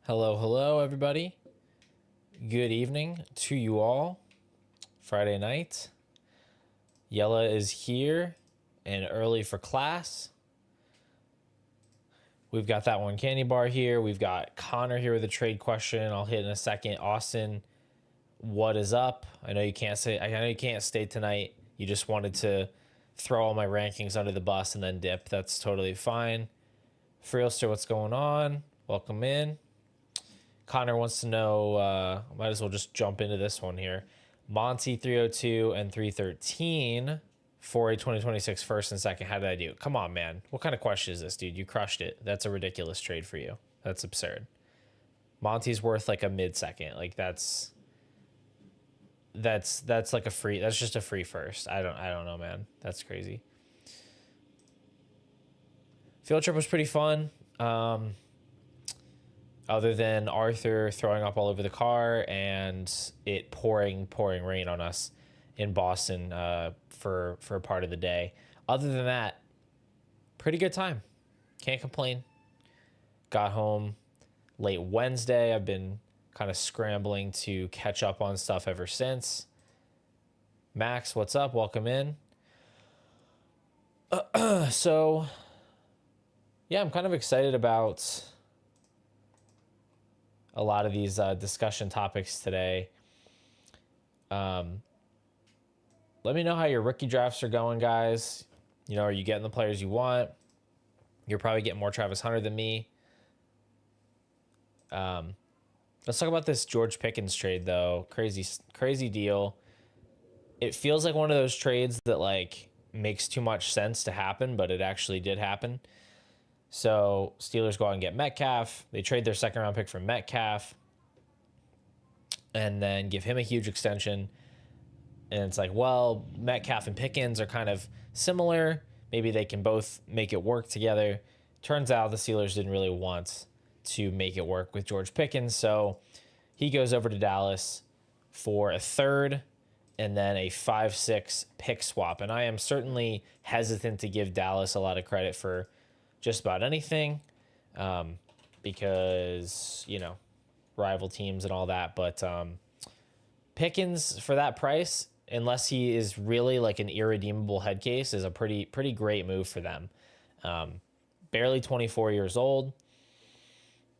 Hello, everybody. Good evening to you all. Friday night. Yella is here and early for class. We've got that one candy bar here. We've got Connor here with a trade question. I'll hit in a second. Austin, what is up? I know you can't stay tonight. You just wanted to throw all my rankings under the bus and then dip. That's totally fine. Freelster, what's going on? Welcome in. Connor wants to know, might as well just jump into this one here. Monty 302 and 313 for a 2026 first and second. How did I do? Come on, man. What kind of question is this, dude? You crushed it. That's a ridiculous trade for you. That's absurd. Monty's worth like a mid-second. Like that's like a free. That's just a free first. I don't know, man. That's crazy. Field trip was pretty fun. Other than Arthur throwing up all over the car and it pouring rain on us in Boston for a part of the day. Other than that, pretty good time. Can't complain. Got home late Wednesday. I've been kind of scrambling to catch up on stuff ever since. Max, what's up? Welcome in. So, yeah, I'm kind of excited about a lot of these discussion topics today. Let me know how your rookie drafts are going, guys. You know, are you getting the players you want? You're probably getting more Travis Hunter than me. Let's talk about this George Pickens trade, though. Crazy deal. It feels like one of those trades that like makes too much sense to happen, but it actually did happen. So Steelers go out and get Metcalf. They trade their second round pick for Metcalf and then give him a huge extension. And it's like, well, Metcalf and Pickens are kind of similar. Maybe they can both make it work together. Turns out the Steelers didn't really want to make it work with George Pickens. So he goes over to Dallas for a third and then a 5-6 pick swap. And I am certainly hesitant to give Dallas a lot of credit for just about anything because, you know, rival teams and all that. But Pickens for that price, unless he is really like an irredeemable head case, is a pretty great move for them. Barely 24 years old,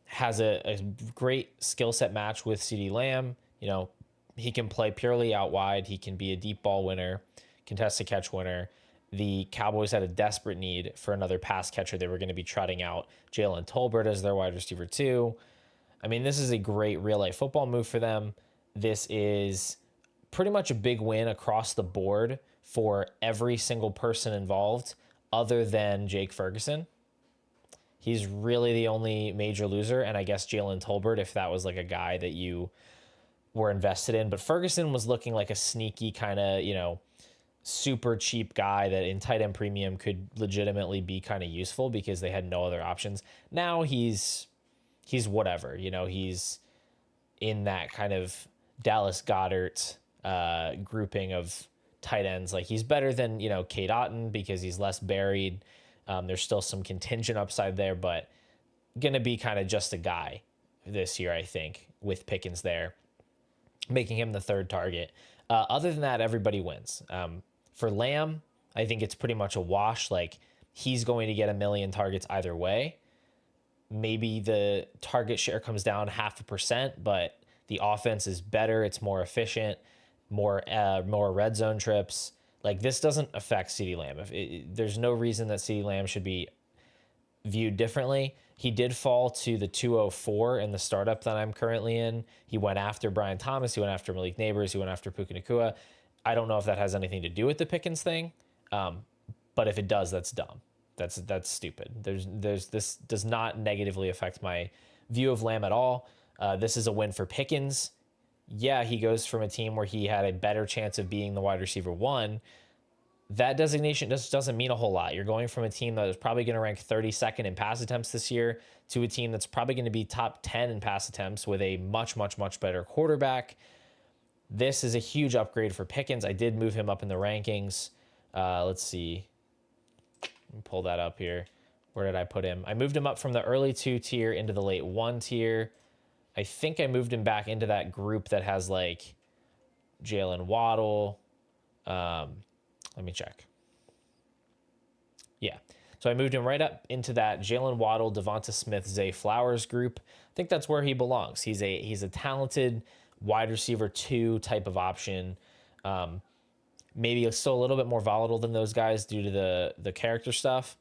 has a great skill set match with CeeDee Lamb. You know, he can play purely out wide. He can be a deep ball winner, contested catch winner. The Cowboys had a desperate need for another pass catcher. They were going to be trotting out Jalen Tolbert as their wide receiver too. I mean, this is a great real-life football move for them. This is pretty much a big win across the board for every single person involved other than Jake Ferguson. He's really the only major loser, and I guess Jalen Tolbert, if that was like a guy that you were invested in. But Ferguson was looking like a sneaky kind of, you know, super cheap guy that in tight end premium could legitimately be kind of useful because they had no other options. Now he's whatever, you know, he's in that kind of Dallas Goedert grouping of tight ends. Like he's better than, you know, Cade Otton because he's less buried. There's still some contingent upside there, but going to be kind of just a guy this year, I think, with Pickens there, making him the third target. Other than that, everybody wins. For Lamb, I think it's pretty much a wash. Like he's going to get 1 million targets either way. Maybe the target share comes down 0.5%, but The offense is better. It's more efficient, more red zone trips. Like, this doesn't affect CeeDee Lamb. There's no reason that CeeDee Lamb should be viewed differently. He did fall to the 204 in the startup that I'm currently in. He went after Brian Thomas. He went after Malik Neighbors. He went after Puka Nacua. I don't know if that has anything to do with the Pickens thing, but if it does, that's dumb. That's stupid. This does not negatively affect my view of Lamb at all. This is a win for Pickens. Yeah, he goes from a team where he had a better chance of being the wide receiver one. That designation just doesn't mean a whole lot. You're going from a team that is probably going to rank 32nd in pass attempts this year to a team that's probably going to be top 10 in pass attempts with a much, much, much better quarterback. This is a huge upgrade for Pickens. I did move him up in the rankings. Let's see. Let me pull that up here. Where did I put him? I moved him up from the early 2 tier into the late 1 tier. I think I moved him back into that group that has like Jalen Waddle. Let me check. Yeah. So I moved him right up into that Jalen Waddle, Devonta Smith, Zay Flowers group. I think that's where he belongs. He's a talented wide receiver 2 type of option. Maybe still a little bit more volatile than those guys due to the character stuff.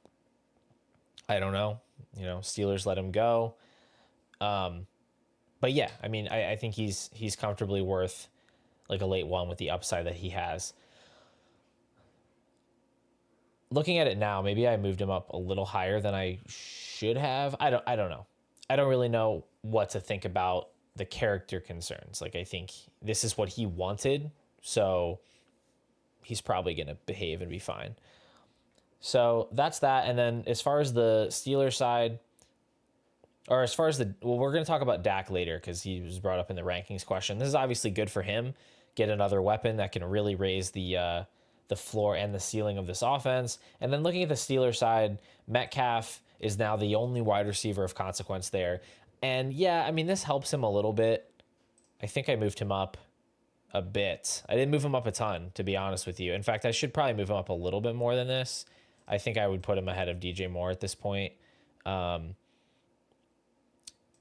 I don't know. Steelers let him go. But yeah, I mean, I think he's comfortably worth like a late 1 with the upside that he has. Looking at it now, maybe I moved him up a little higher than I should have. I don't know. I don't really know what to think about the character concerns. Like, I think this is what he wanted, so he's probably going to behave and be fine. So that's that. And then as far as the Steelers side, or as far as we're going to talk about Dak later because he was brought up in the rankings question. This is obviously good for him. Get another weapon that can really raise the floor and the ceiling of this offense. And then looking at the Steelers side, Metcalf is now the only wide receiver of consequence there. And yeah, I mean, this helps him a little bit. I think I moved him up a bit. I didn't move him up a ton, to be honest with you. In fact, I should probably move him up a little bit more than this. I think I would put him ahead of DJ Moore at this point. But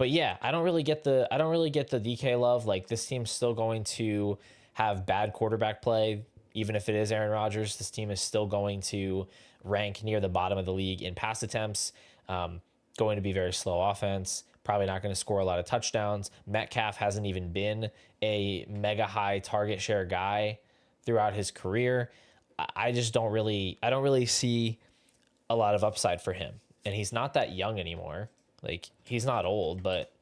yeah, I don't really get the DK love. Like, this team's still going to have bad quarterback play. Even if it is Aaron Rodgers, this team is still going to rank near the bottom of the league in pass attempts. Going to be very slow offense. Probably not going to score a lot of touchdowns. Metcalf hasn't even been a mega high target share guy throughout his career. I don't really see a lot of upside for him. And he's not that young anymore. Like, he's not old, but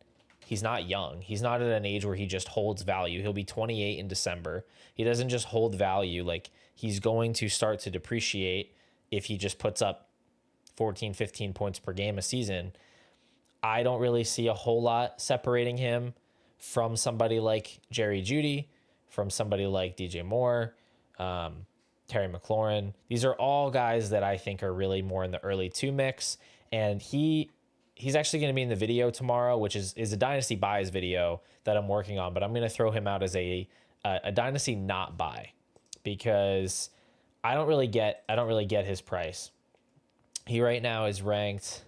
he's not young. He's not at an age where he just holds value. He'll be 28 in December. He doesn't just hold value. Like, he's going to start to depreciate if he just puts up 14, 15 points per game a season. I don't really see a whole lot separating him from somebody like Jerry Jeudy, from somebody like DJ Moore, Terry McLaurin. These are all guys that I think are really more in the early 2 mix. And he's actually going to be in the video tomorrow, which is a Dynasty buys video that I'm working on, but I'm going to throw him out as a Dynasty not buy because I don't really get his price. He right now is ranked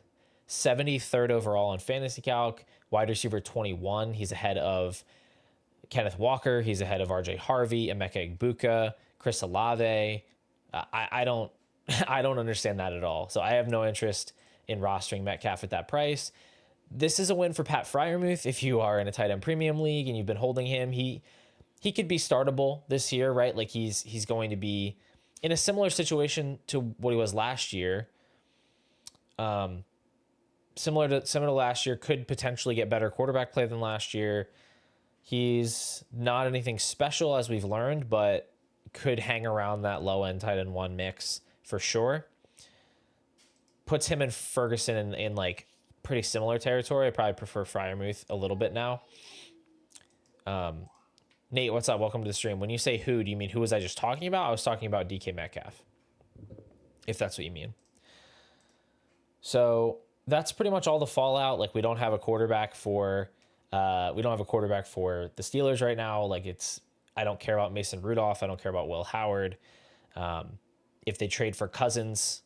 73rd overall in Fantasy Calc, wide receiver 21. He's ahead of Kenneth Walker. He's ahead of RJ Harvey, Emeka Egbuka, Chris Olave. I don't understand that at all. So I have no interest in rostering Metcalf at that price. This is a win for Pat Freiermuth. If you are in a tight end premium league and you've been holding him, he could be startable this year, right? Like, he's going to be in a similar situation to what he was last year. Similar to last year, could potentially get better quarterback play than last year. He's not anything special, as we've learned, but could hang around that low end tight end 1 mix for sure. Puts him and Ferguson in like pretty similar territory. I probably prefer Freiermuth a little bit now. Nate, what's up? Welcome to the stream. When you say who, do you mean who was I just talking about? I was talking about DK Metcalf, if that's what you mean. So that's pretty much all the fallout. Like, we don't have a quarterback for the Steelers right now. Like, I don't care about Mason Rudolph. I don't care about Will Howard. If they trade for Cousins,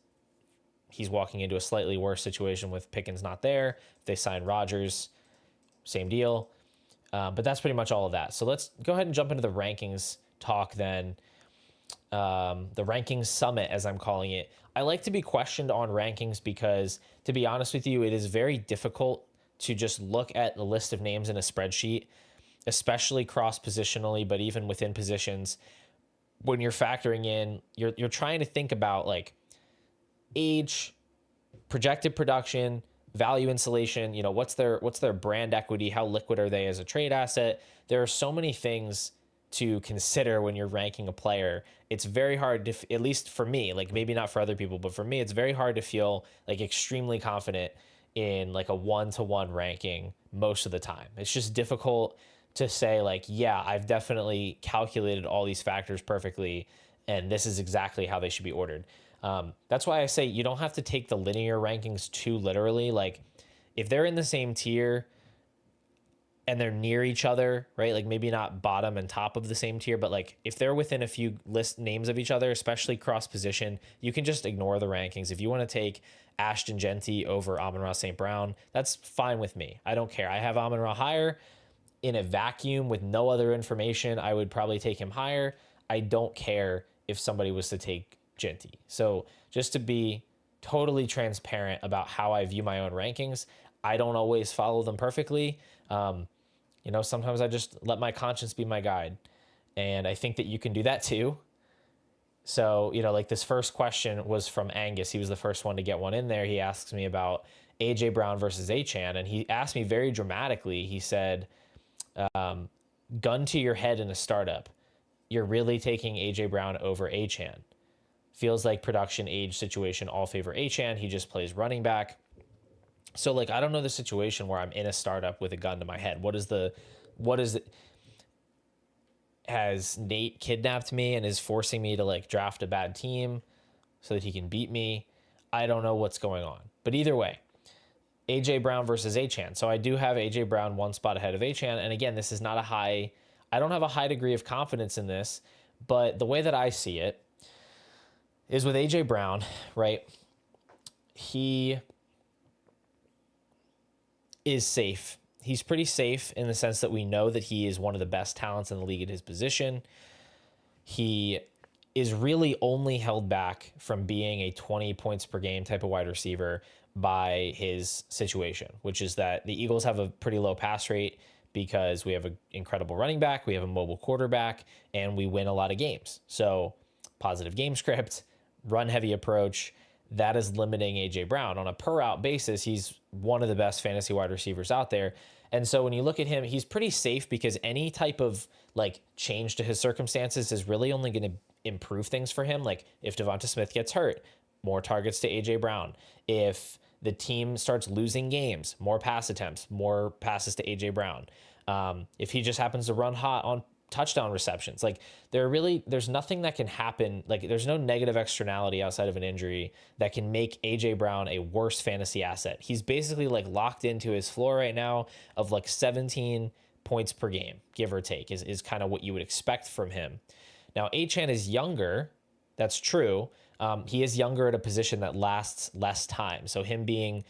he's walking into a slightly worse situation with Pickens not there. If they sign Rodgers, same deal. But that's pretty much all of that. So let's go ahead and jump into the rankings talk then. The rankings summit, as I'm calling it. I like to be questioned on rankings because, to be honest with you, it is very difficult to just look at the list of names in a spreadsheet, especially cross positionally, but even within positions. When you're factoring in, you're trying to think about like age, projected production, value insulation, what's their brand equity, how liquid are they as a trade asset. There are so many things to consider when you're ranking a player. It's very hard to, at least for me, like maybe not for other people, but for me, it's very hard to feel like extremely confident in like a 1-to-1 ranking most of the time. It's just difficult to say like, yeah, I've definitely calculated all these factors perfectly, and this is exactly how they should be ordered. That's why I say you don't have to take the linear rankings too literally. Like if they're in the same tier and they're near each other, right? Like maybe not bottom and top of the same tier, but like if they're within a few list names of each other, especially cross position, you can just ignore the rankings. If you want to take Ashton Genty over Amon-Ra St. Brown, that's fine with me. I don't care. I have Amon-Ra higher. In a vacuum with no other information, I would probably take him higher. I don't care if somebody was to take Genty. So just to be totally transparent about how I view my own rankings, I don't always follow them perfectly. Sometimes I just let my conscience be my guide. And I think that you can do that too. So, like this first question was from Angus. He was the first one to get one in there. He asks me about AJ Brown versus Achane. And he asked me very dramatically. He said, gun to your head in a startup, you're really taking AJ Brown over Achane. Feels like production, age, situation all favor Achane. He just plays running back. So like, I don't know the situation where I'm in a startup with a gun to my head. What is it? Has Nate kidnapped me and is forcing me to like draft a bad team so that he can beat me? I don't know what's going on. But either way, AJ Brown versus Achane. So I do have AJ Brown one spot ahead of Achane. And again, this is not I don't have a high degree of confidence in this, but the way that I see it is with AJ Brown, right? He is safe. He's pretty safe in the sense that we know that he is one of the best talents in the league at his position. He is really only held back from being a 20 points per game type of wide receiver by his situation, which is that the Eagles have a pretty low pass rate because we have an incredible running back, we have a mobile quarterback, and we win a lot of games. So positive game script, run heavy approach, that is limiting AJ Brown. On a per route basis, he's one of the best fantasy wide receivers out there. And so when you look at him, he's pretty safe because any type of like change to his circumstances is really only going to improve things for him. Like if Devonta Smith gets hurt, more targets to AJ Brown. If the team starts losing games, more pass attempts, more passes to AJ Brown. If he just happens to run hot on touchdown receptions, like there's nothing that can happen. Like there's no negative externality outside of an injury that can make AJ Brown a worse fantasy asset. He's basically like locked into his floor right now of like 17 points per game, give or take, is kind of what you would expect from him. Now, Achane is younger. That's true. He is younger at a position that lasts less time. So him being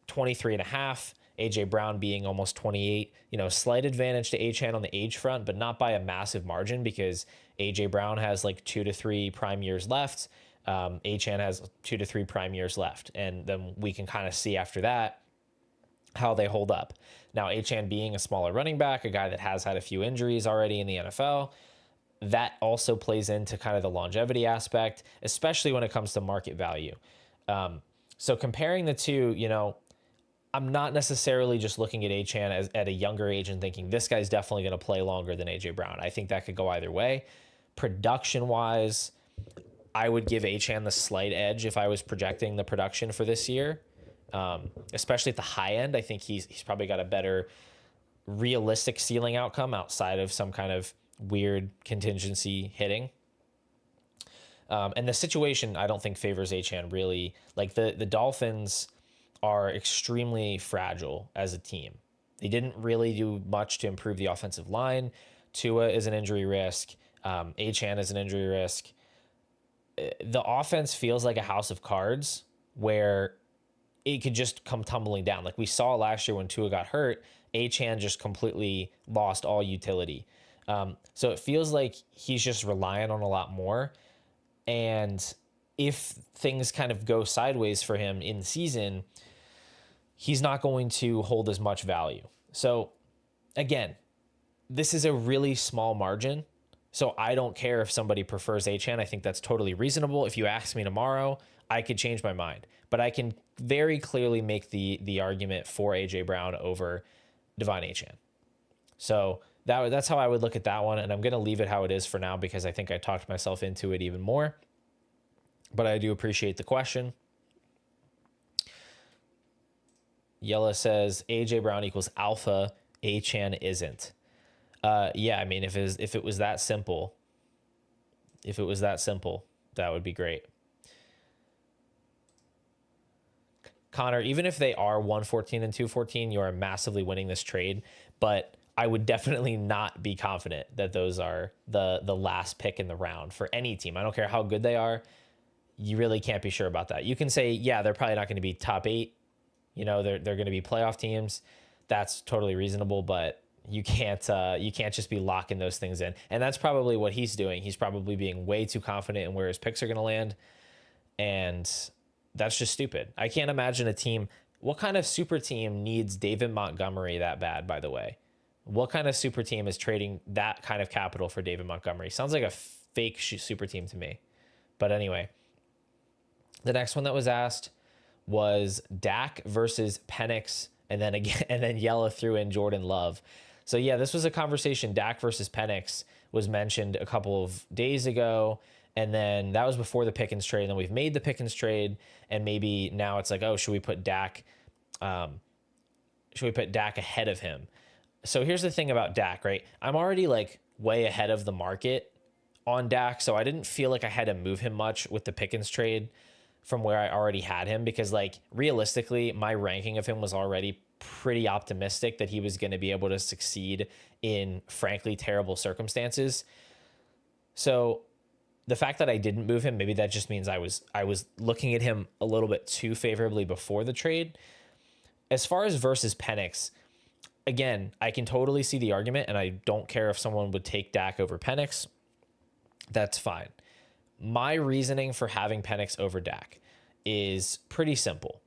23 and a half, AJ Brown being almost 28, slight advantage to Achane on the age front, but not by a massive margin because AJ Brown has like 2 to 3 prime years left. Achane has 2 to 3 prime years left. And then we can kind of see after that how they hold up. Now, Achane being a smaller running back, a guy that has had a few injuries already in the NFL, that also plays into kind of the longevity aspect, especially when it comes to market value. So comparing the two, I'm not necessarily just looking at Achane at a younger age and thinking this guy's definitely going to play longer than AJ Brown. I think that could go either way. Production-wise, I would give Achane the slight edge if I was projecting the production for this year, especially at the high end. I think he's probably got a better realistic ceiling outcome outside of some kind of weird contingency hitting. And the situation, I don't think favors Achane really. Like the Dolphins are extremely fragile as a team. They didn't really do much to improve the offensive line. Tua is an injury risk. Achane is an injury risk. The offense feels like a house of cards where it could just come tumbling down. Like we saw last year when Tua got hurt, Achane just completely lost all utility. So it feels like he's just relying on a lot more. And if things kind of go sideways for him in season, he's not going to hold as much value. So again, this is a really small margin. So I don't care if somebody prefers Achane. I think that's totally reasonable. If you ask me tomorrow, I could change my mind. But I can very clearly make the argument for AJ Brown over Devon Achane. So that's how I would look at that one. And I'm going to leave it how it is for now because I think I talked myself into it even more. But I do appreciate the question. Yella says AJ Brown equals alpha, Achane isn't. Yeah, I mean, if it was that simple, that would be great. Connor, even if they are 114 and 214, you are massively winning this trade, but I would definitely not be confident that those are the last pick in the round for any team. I don't care how good they are. You really can't be sure about that. You can say, yeah, they're probably not going to be top 8. You know, they're going to be playoff teams. That's totally reasonable, but you can't just be locking those things in. And that's probably what he's doing. He's probably being way too confident in where his picks are going to land. And that's just stupid. I can't imagine a team. What kind of super team needs David Montgomery that bad, by the way? What kind of super team is trading that kind of capital for David Montgomery? Sounds like a fake super team to me. But anyway, the next one that was asked was Dak versus Penix, and then Yella threw in Jordan Love. So yeah, this was a conversation. Dak versus Penix was mentioned a couple of days ago, and then that was before the Pickens trade. And then we've made the Pickens trade, and maybe now it's like, oh, should we put Dak ahead of him? So here's the thing about Dak, right? I'm already like way ahead of the market on Dak, so I didn't feel like I had to move him much with the Pickens trade from where I already had him, because like realistically, my ranking of him was already pretty optimistic that he was going to be able to succeed in frankly terrible circumstances. So the fact that I didn't move him, maybe that just means I was looking at him a little bit too favorably before the trade. As far as versus Penix, again, I can totally see the argument, and I don't care if someone would take Dak over Penix. That's fine. My reasoning for having Penix over Dak is pretty simple.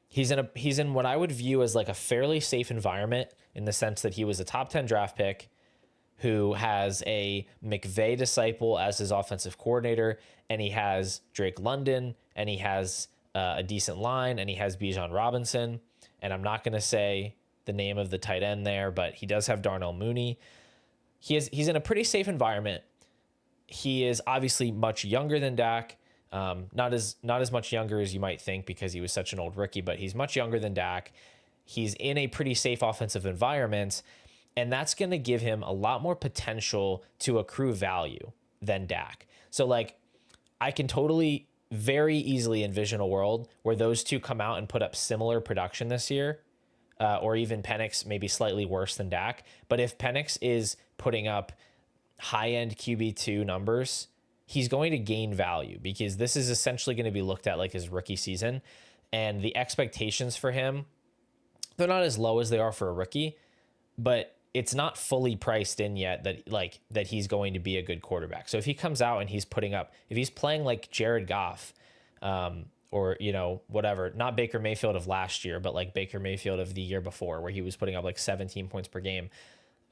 He's in what I would view as like a fairly safe environment, in the sense that he was a top 10 draft pick who has a McVay disciple as his offensive coordinator, and he has Drake London, and he has a decent line, and he has Bijan Robinson, and I'm not going to say the name of the tight end there, but he does have Darnell Mooney. He's in a pretty safe environment. He is obviously much younger than Dak. Not as much younger as you might think, because he was such an old rookie, but he's much younger than Dak. He's in a pretty safe offensive environment, and that's going to give him a lot more potential to accrue value than Dak. So like, I can totally very easily envision a world where those two come out and put up similar production this year, or even Penix maybe slightly worse than Dak. But if Penix is putting up high-end QB2 numbers, he's going to gain value, because this is essentially going to be looked at like his rookie season, and the expectations for him, they're not as low as they are for a rookie, but it's not fully priced in yet that he's going to be a good quarterback. So if he comes out and if he's playing like Jared Goff, or, you know, whatever, not Baker Mayfield of last year, but like Baker Mayfield of the year before, where he was putting up like 17 points per game,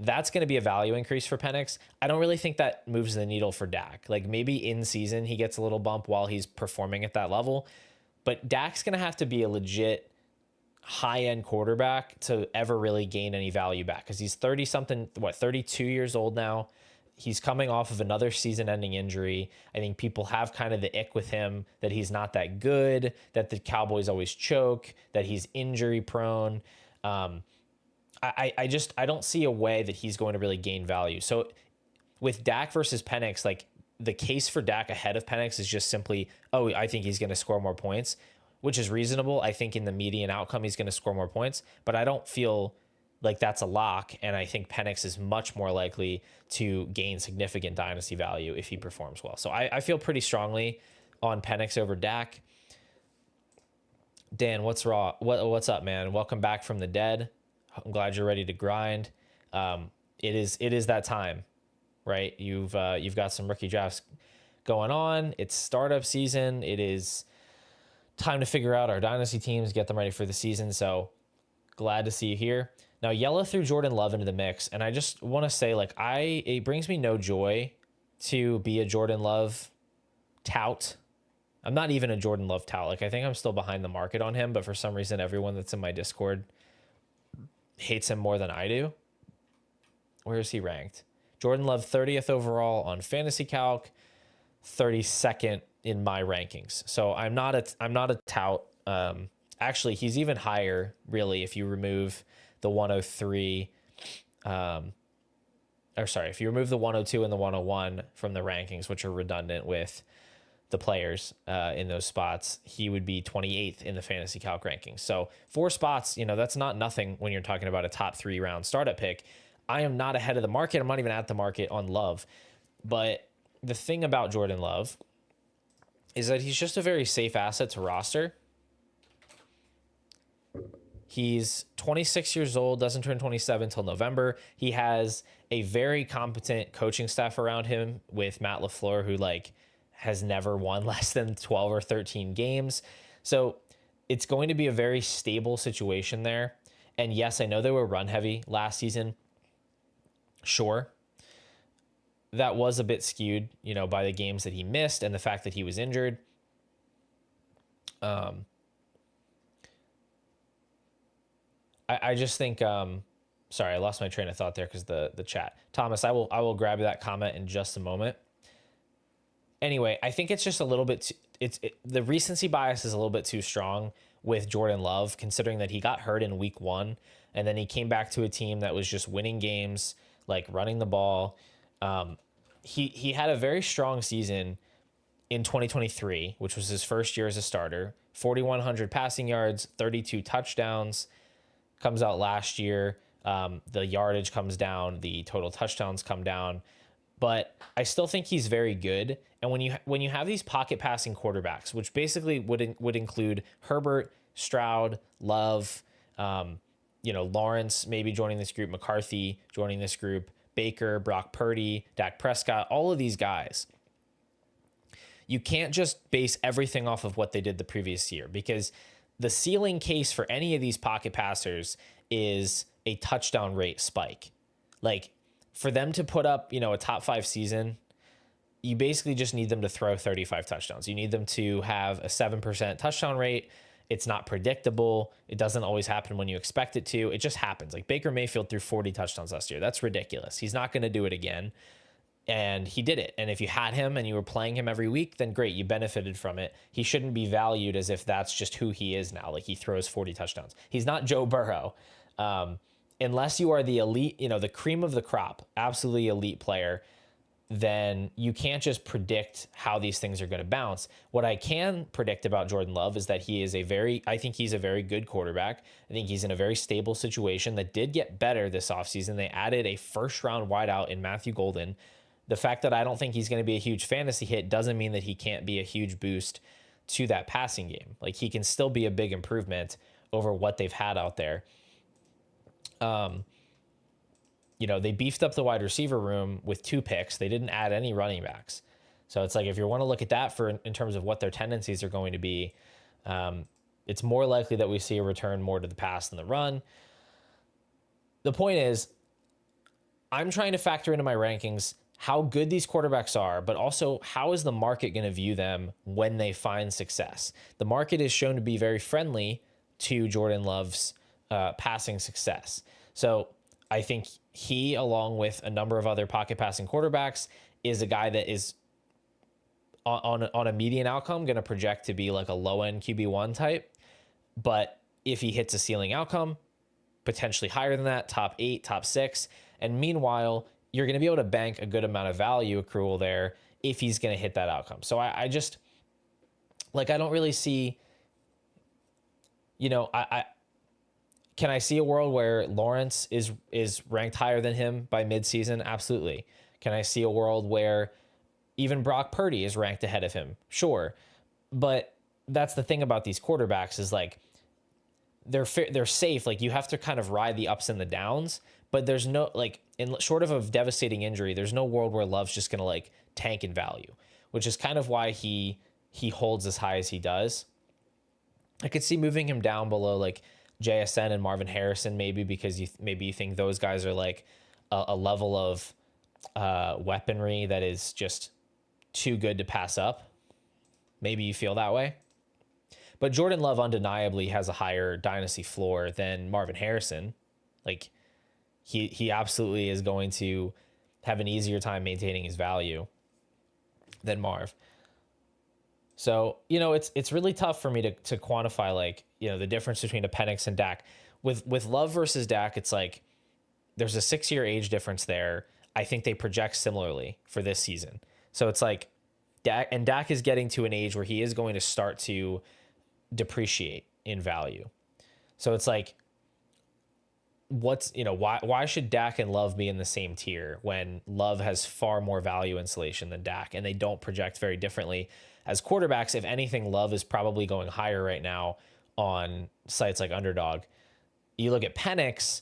that's going to be a value increase for Penix. I don't really think that moves the needle for Dak. Like maybe in season he gets a little bump while he's performing at that level, but Dak's going to have to be a legit high-end quarterback to ever really gain any value back, because he's 32 years old now. He's coming off of another season-ending injury. I think people have kind of the ick with him that he's not that good, that the Cowboys always choke, that he's injury prone. I don't see a way that he's going to really gain value. So with Dak versus Penix, like the case for Dak ahead of Penix is just simply, oh, I think he's going to score more points, which is reasonable. I think in the median outcome, he's going to score more points, but I don't feel like that's a lock. And I think Penix is much more likely to gain significant dynasty value if he performs well. So I feel pretty strongly on Penix over Dak. Dan, what's up, man? Welcome back from the dead. I'm glad you're ready to grind. It is that time, right? You've got some rookie drafts going on. It's startup season. It is time to figure out our dynasty teams, get them ready for the season. So glad to see you here. Now, Yella threw Jordan Love into the mix, and I just want to say, like, it brings me no joy to be a Jordan Love tout. I'm not even a Jordan Love tout. Like, I think I'm still behind the market on him, but for some reason, everyone that's in my Discord hates him more than I do. Where is he ranked? Jordan Love 30th overall on Fantasy Calc, 32nd in my rankings. So I'm not a tout. Actually, he's even higher, really, if you remove the 103. If you remove the 102 and the 101 from the rankings, which are redundant with the players in those spots, he would be 28th in the Fantasy Calc rankings. So 4 spots, that's not nothing when you're talking about a top 3 round startup pick. I am not ahead of the market. I'm not even at the market on Love. But the thing about Jordan Love is that he's just a very safe asset to roster. He's 26 years old, doesn't turn 27 till November. He has a very competent coaching staff around him with Matt LaFleur, who has never won less than 12 or 13 games. So it's going to be a very stable situation there. And yes, I know they were run heavy last season. Sure. That was a bit skewed, by the games that he missed and the fact that he was injured. I just think, sorry, I lost my train of thought there because the chat. Thomas, I will grab that comment in just a moment. Anyway, I think it's just a little bit, the recency bias is a little bit too strong with Jordan Love, considering that he got hurt in week 1, and then he came back to a team that was just winning games, running the ball. He had a very strong season in 2023, which was his first year as a starter. 4,100 passing yards, 32 touchdowns. Comes out last year. The yardage comes down, the total touchdowns come down, but I still think he's very good. And when you have these pocket passing quarterbacks, which basically would include Herbert, Stroud, Love, Lawrence maybe joining this group, McCarthy joining this group, Baker, Brock Purdy, Dak Prescott, all of these guys, you can't just base everything off of what they did the previous year, because the ceiling case for any of these pocket passers is a touchdown rate spike. For them to put up, a top 5 season, you basically just need them to throw 35 touchdowns. You need them to have a 7% touchdown rate. It's not predictable. It doesn't always happen when you expect it to. It just happens. Baker Mayfield threw 40 touchdowns last year. That's ridiculous. He's not going to do it again. And he did it. And if you had him and you were playing him every week, then great, you benefited from it. He shouldn't be valued as if that's just who he is now. He throws 40 touchdowns. He's not Joe Burrow. Unless you are the elite, the cream of the crop, absolutely elite player, then you can't just predict how these things are going to bounce. What I can predict about Jordan Love is that I think he's a very good quarterback. I think he's in a very stable situation that did get better this offseason. They added a first-round wideout in Matthew Golden. The fact that I don't think he's going to be a huge fantasy hit doesn't mean that he can't be a huge boost to that passing game. He can still be a big improvement over what they've had out there. They beefed up the wide receiver room with 2 picks. They didn't add any running backs. So it's if you want to look at that in terms of what their tendencies are going to be, it's more likely that we see a return more to the pass than the run. The point is, I'm trying to factor into my rankings how good these quarterbacks are, but also how is the market going to view them when they find success? The market is shown to be very friendly to Jordan Love's passing success. So I think he, along with a number of other pocket passing quarterbacks, is a guy that is on a median outcome going to project to be a low-end QB1 type. But if he hits a ceiling outcome, potentially higher than that, top 8, top 6. And meanwhile, you're going to be able to bank a good amount of value accrual there if he's going to hit that outcome. So I just, I don't really see, can I see a world where Lawrence is ranked higher than him by midseason? Absolutely. Can I see a world where even Brock Purdy is ranked ahead of him? Sure. But that's the thing about these quarterbacks is they're safe. Like you have to kind of ride the ups and the downs, but there's no like in short of a devastating injury, there's no world where Love's just gonna like tank in value, which is kind of why he holds as high as he does. I could see moving him down below like JSN and Marvin Harrison, maybe because you think those guys are like a level of weaponry that is just too good to pass up. Maybe you feel that way. But Jordan Love undeniably has a higher dynasty floor than Marvin Harrison. Like he absolutely is going to have an easier time maintaining his value than Marv. So, it's really tough for me to quantify like, the difference between a Penix and Dak. With Love versus Dak, it's like there's a 6-year age difference there. I think they project similarly for this season. So it's like Dak is getting to an age where he is going to start to depreciate in value. So it's like, why should Dak and Love be in the same tier when Love has far more value insulation than Dak, and they don't project very differently as quarterbacks? If anything, Love is probably going higher right now on sites like Underdog. You look at Penix.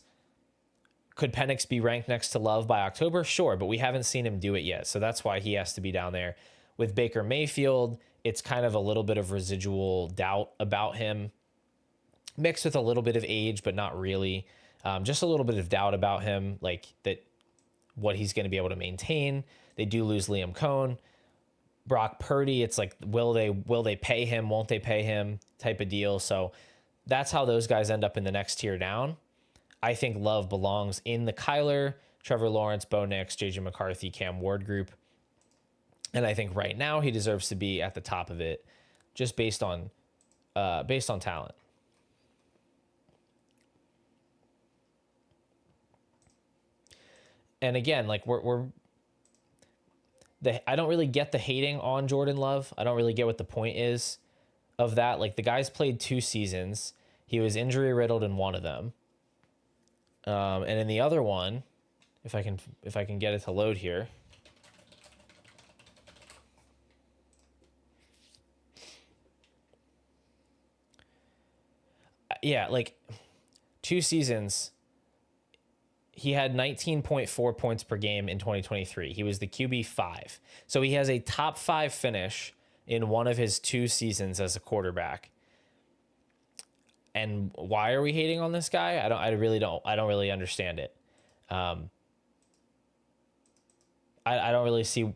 Could Penix be ranked next to Love by October? Sure, but we haven't seen him do it yet. So that's why he has to be down there. With Baker Mayfield, it's kind of a little bit of residual doubt about him, mixed with a little bit of age, but not really. Just a little bit of doubt about him, like that, what he's going to be able to maintain. They do lose Liam Cohn. Brock Purdy, it's like, will they pay him? Won't they pay him? Type of deal. So that's how those guys end up in the next tier down. I think Love belongs in the Kyler, Trevor Lawrence, Bo Nix, JJ McCarthy, Cam Ward group. And I think right now he deserves to be at the top of it, just based on talent. And again, like I don't really get the hating on Jordan Love. I don't really get what the point is of that. Like the guy's played 2 seasons. He was injury riddled in one of them. And in the other one, if I can get it to load here. Yeah, like 2 seasons. He had 19.4 points per game in 2023. He was the QB 5. So he has a top 5 finish in one of his 2 seasons as a quarterback. And why are we hating on this guy? I don't really understand it. I don't really see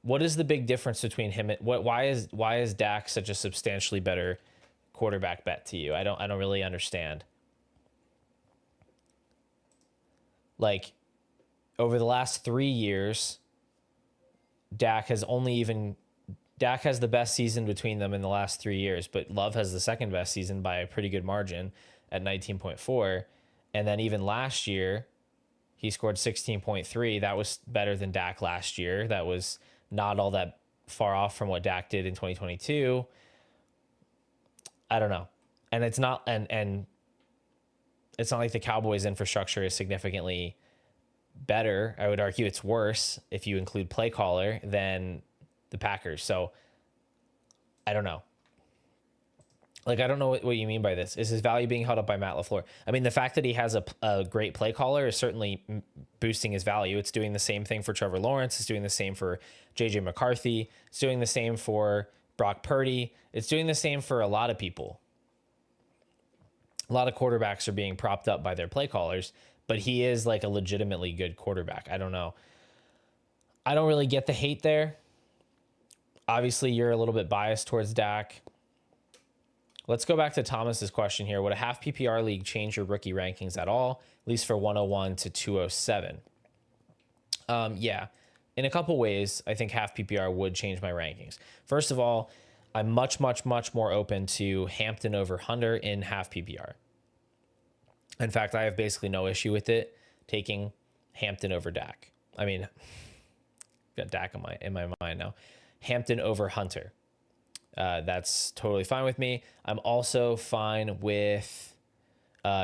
what is the big difference between him and why is Dak such a substantially better quarterback bet to you? I don't really understand. Like over the last 3 years, Dak has the best season between them in the last 3 years, but Love has the second best season by a pretty good margin at 19.4. And then even last year, he scored 16.3. That was better than Dak last year. That was not all that far off from what Dak did in 2022. I don't know. And it's not, and it's not like the Cowboys' infrastructure is significantly better. I would argue it's worse if you include play caller than the Packers. So I don't know. Like, I don't know what you mean by this. Is his value being held up by Matt LaFleur? I mean, the fact that he has a great play caller is certainly boosting his value. It's doing the same thing for Trevor Lawrence. It's doing the same for JJ McCarthy. It's doing the same for Brock Purdy. It's doing the same for a lot of people. A lot of quarterbacks are being propped up by their play callers, but he is like a legitimately good quarterback. I don't know. I don't really get the hate there. Obviously, you're a little bit biased towards Dak. Let's go back to Thomas's question here. Would a half PPR league change your rookie rankings at all, at least for 101 to 207? Yeah. In a couple ways, I think half PPR would change my rankings. First of all, I'm much, much, much more open to Hampton over Hunter in half PPR. In fact, I have basically no issue with it taking Hampton over Dak. I mean, got Dak in my mind now. Hampton over Hunter. That's totally fine with me. I'm also fine with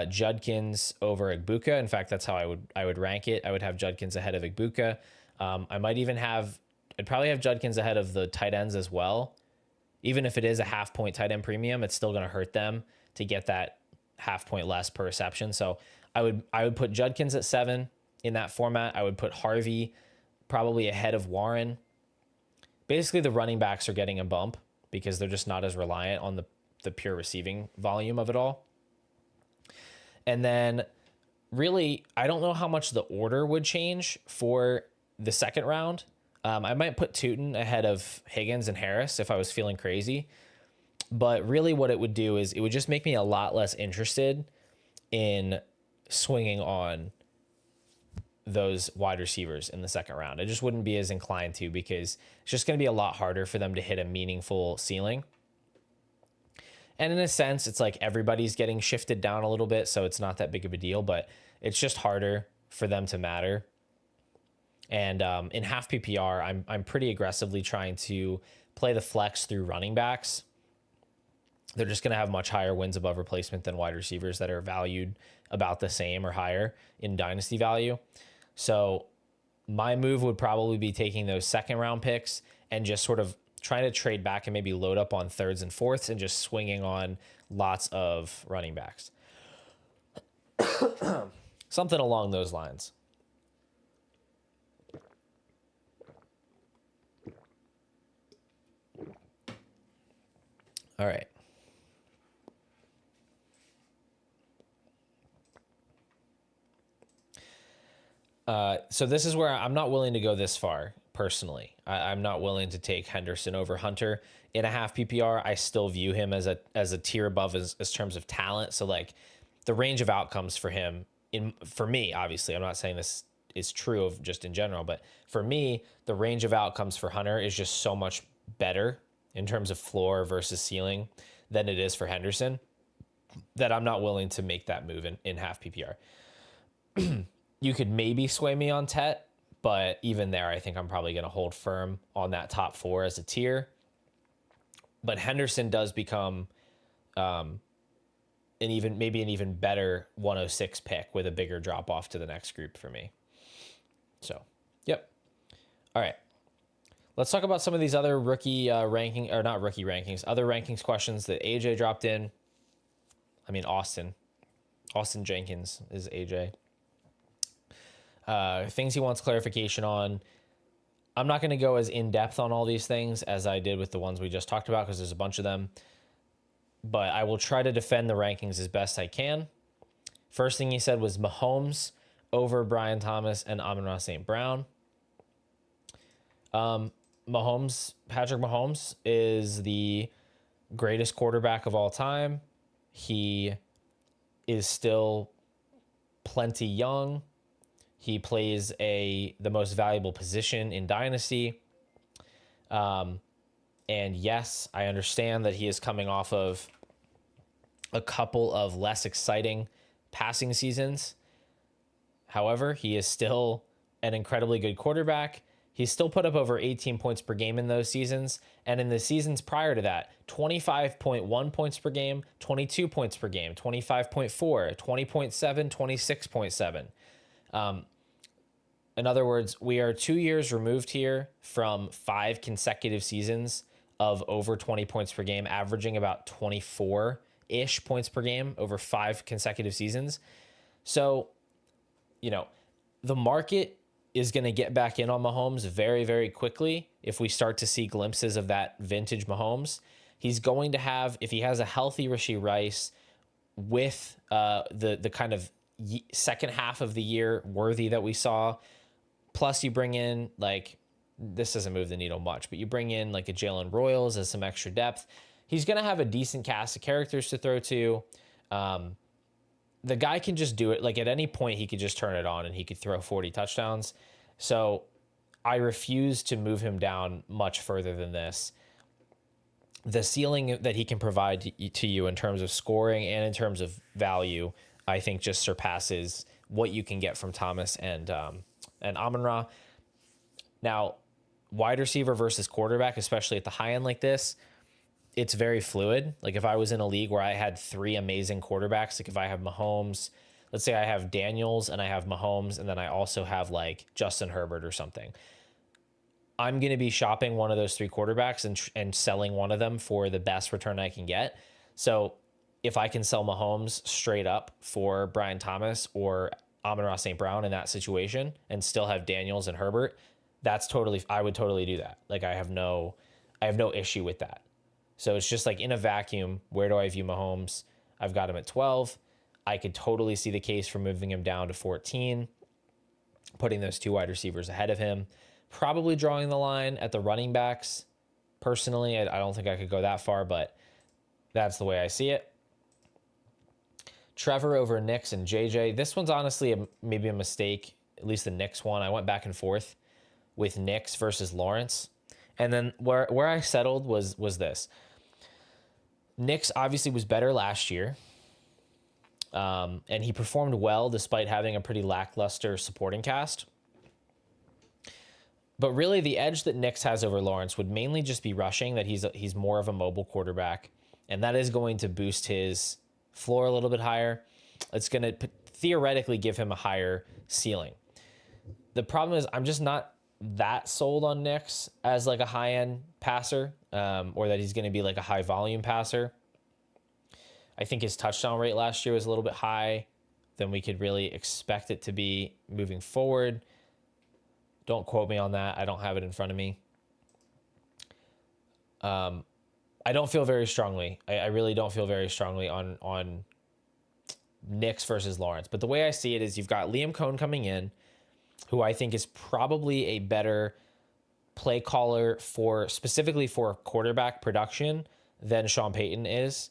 Judkins over Igbuka. In fact, that's how I would rank it. I would have Judkins ahead of Igbuka. I'd probably have Judkins ahead of the tight ends as well. Even if it is a half point tight end premium, it's still going to hurt them to get that half point less per reception. So I would put Judkins at 7 in that format. I would put Harvey probably ahead of Warren. Basically, the running backs are getting a bump because they're just not as reliant on the pure receiving volume of it all. And then really, I don't know how much the order would change for the second round. I might put Tootin ahead of Higgins and Harris if I was feeling crazy. But really what it would do is it would just make me a lot less interested in swinging on those wide receivers in the second round. I just wouldn't be as inclined to, because it's just going to be a lot harder for them to hit a meaningful ceiling. And in a sense, it's like everybody's getting shifted down a little bit, so it's not that big of a deal, but it's just harder for them to matter. And in half PPR, I'm pretty aggressively trying to play the flex through running backs. They're just going to have much higher wins above replacement than wide receivers that are valued about the same or higher in dynasty value. So my move would probably be taking those second round picks and just sort of trying to trade back and maybe load up on thirds and fourths and just swinging on lots of running backs. Something along those lines. All right. So this is where I'm not willing to go this far personally. I'm not willing to take Henderson over Hunter in a half PPR. I still view him as a tier above as terms of talent. So like the range of outcomes for him for me, obviously, I'm not saying this is true of just in general, but for me, the range of outcomes for Hunter is just so much better in terms of floor versus ceiling than it is for Henderson, that I'm not willing to make that move in half PPR. You could maybe sway me on Tet, but even there, I think I'm probably going to hold firm on that top 4 as a tier. But Henderson does become an even better 106 pick with a bigger drop off to the next group for me. So, yep. All right. Let's talk about some of these other other rankings questions that AJ dropped in. I mean, Austin Jenkins is AJ. Things he wants clarification on. I'm not going to go as in-depth on all these things as I did with the ones we just talked about, because there's a bunch of them. But I will try to defend the rankings as best I can. First thing he said was Mahomes over Brian Thomas and Amon-Ra St. Brown. Patrick Mahomes is the greatest quarterback of all time. He is still plenty young. He plays the most valuable position in Dynasty. And yes, I understand that he is coming off of a couple of less exciting passing seasons. However, he is still an incredibly good quarterback. He's still put up over 18 points per game in those seasons. And in the seasons prior to that, 25.1 points per game, 22 points per game, 25.4, 20.7, 26.7. In other words, we are 2 years removed here from 5 consecutive seasons of over 20 points per game, averaging about 24-ish points per game over 5 consecutive seasons. So, the market is going to get back in on Mahomes very, very quickly if we start to see glimpses of that vintage Mahomes. He's going to have, if he has a healthy Rashee Rice with the kind of second half of the year worthy that we saw, plus you bring in, this doesn't move the needle much, but you bring in like a Jalen Royals as some extra depth. He's going to have a decent cast of characters to throw to. The guy can just do it. Like at any point, he could just turn it on and he could throw 40 touchdowns. So I refuse to move him down much further than this. The ceiling that he can provide to you in terms of scoring and in terms of value, I think just surpasses what you can get from Thomas and Amon-Ra. Now, wide receiver versus quarterback, especially at the high end like this, it's very fluid. Like if I was in a league where I had 3 amazing quarterbacks, like if I have Mahomes, let's say I have Daniels and I have Mahomes, and then I also have like Justin Herbert or something, I'm going to be shopping one of those 3 quarterbacks and selling one of them for the best return I can get. So if I can sell Mahomes straight up for Brian Thomas or Amon-Ra St. Brown in that situation and still have Daniels and Herbert, I would totally do that. Like I have no issue with that. So it's just like in a vacuum, where do I view Mahomes? I've got him at 12. I could totally see the case for moving him down to 14, putting those 2 wide receivers ahead of him, probably drawing the line at the running backs. Personally, I don't think I could go that far, but that's the way I see it. Trevor over Knicks and JJ. This one's honestly maybe a mistake, at least the Knicks one. I went back and forth with Knicks versus Lawrence. And then where I settled was this. Knicks obviously was better last year. And he performed well despite having a pretty lackluster supporting cast. But really the edge that Knicks has over Lawrence would mainly just be rushing, that he's more of a mobile quarterback. And that is going to boost his floor a little bit higher. It's going to theoretically give him a higher ceiling. The problem is I'm just not that sold on Knicks as like a high-end passer, or that he's going to be like a high-volume passer. I think his touchdown rate last year was a little bit high than we could really expect it to be moving forward. Don't quote me on that. I don't have it in front of me. I don't feel very strongly. I really don't feel very strongly on Knicks versus Lawrence. But the way I see it is you've got Liam Cohn coming in, who I think is probably a better play caller specifically for quarterback production than Sean Payton is.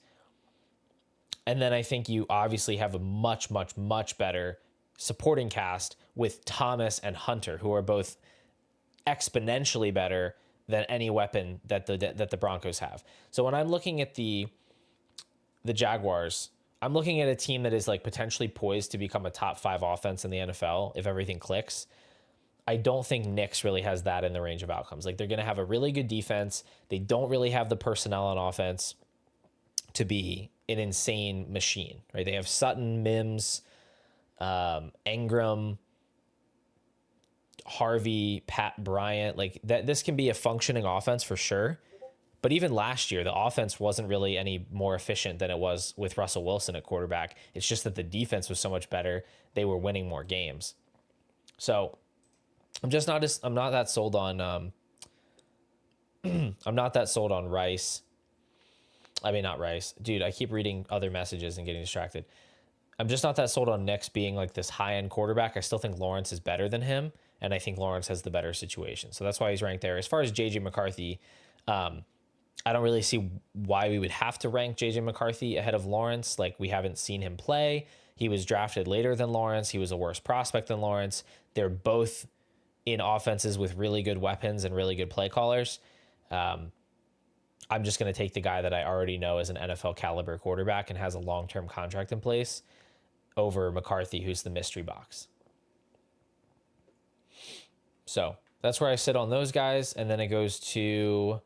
And then I think you obviously have a much, much, much better supporting cast with Thomas and Hunter, who are both exponentially better than any weapon that the Broncos have. So when I'm looking at the Jaguars, I'm looking at a team that is like potentially poised to become a top 5 offense in the NFL if everything clicks. I don't think Knicks really has that in the range of outcomes. Like they're going to have a really good defense. They don't really have the personnel on offense to be an insane machine, right? They have Sutton, Mims, Engram, Harvey, Pat Bryant. Like that, this can be a functioning offense for sure. But even last year, the offense wasn't really any more efficient than it was with Russell Wilson at quarterback. It's just that the defense was so much better. They were winning more games. So I'm not that sold on I'm not that sold on Rice. I mean, not Rice. Dude, I keep reading other messages and getting distracted. I'm just not that sold on Knicks being like this high-end quarterback. I still think Lawrence is better than him, and I think Lawrence has the better situation. So that's why he's ranked there. As far as J.J. McCarthy, I don't really see why we would have to rank J.J. McCarthy ahead of Lawrence. Like, we haven't seen him play. He was drafted later than Lawrence. He was a worse prospect than Lawrence. They're both in offenses with really good weapons and really good play callers. I'm just going to take the guy that I already know is an NFL caliber quarterback and has a long-term contract in place over McCarthy, who's the mystery box. So that's where I sit on those guys. And then it goes to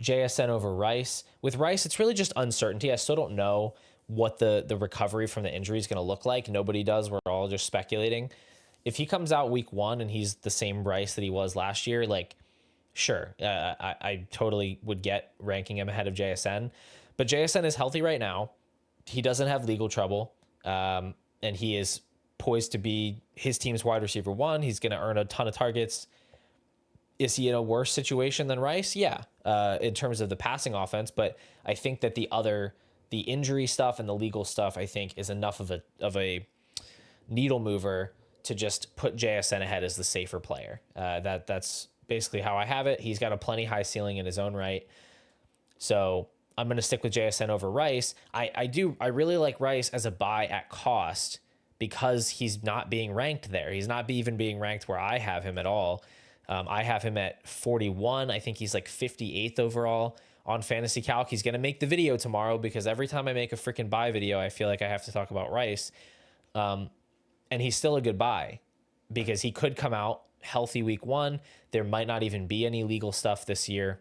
JSN over Rice. With Rice, it's really just uncertainty. I still don't know what the recovery from the injury is going to look like. Nobody does. We're all just speculating. If he comes out week 1 and he's the same Rice that he was last year, like, sure, I totally would get ranking him ahead of JSN. But JSN is healthy right now. He doesn't have legal trouble. And he is poised to be his team's wide receiver 1. He's going to earn a ton of targets. Is he in a worse situation than Rice? Yeah, in terms of the passing offense. But I think that the injury stuff and the legal stuff, I think, is enough of a needle mover to just put JSN ahead as the safer player. That's basically how I have it. He's got a plenty high ceiling in his own right. So I'm going to stick with JSN over Rice. I really like Rice as a buy at cost because he's not being ranked there. He's not even being ranked where I have him at all. I have him at 41. I think he's like 58th overall on Fantasy Calc. He's going to make the video tomorrow because every time I make a freaking buy video, I feel like I have to talk about Rice. And he's still a good buy because he could come out healthy week 1. There might not even be any legal stuff this year.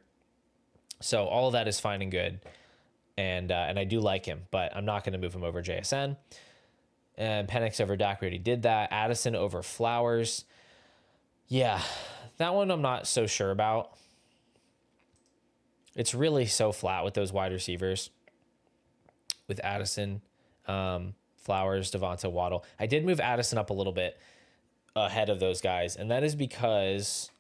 So all of that is fine and good. And I do like him, but I'm not going to move him over JSN. And Penix over Dak, we already did that. Addison over Flowers. Yeah, that one I'm not so sure about. It's really so flat with those wide receivers. with Addison, Flowers, Devonta, Waddle. I did move Addison up a little bit ahead of those guys, and that is because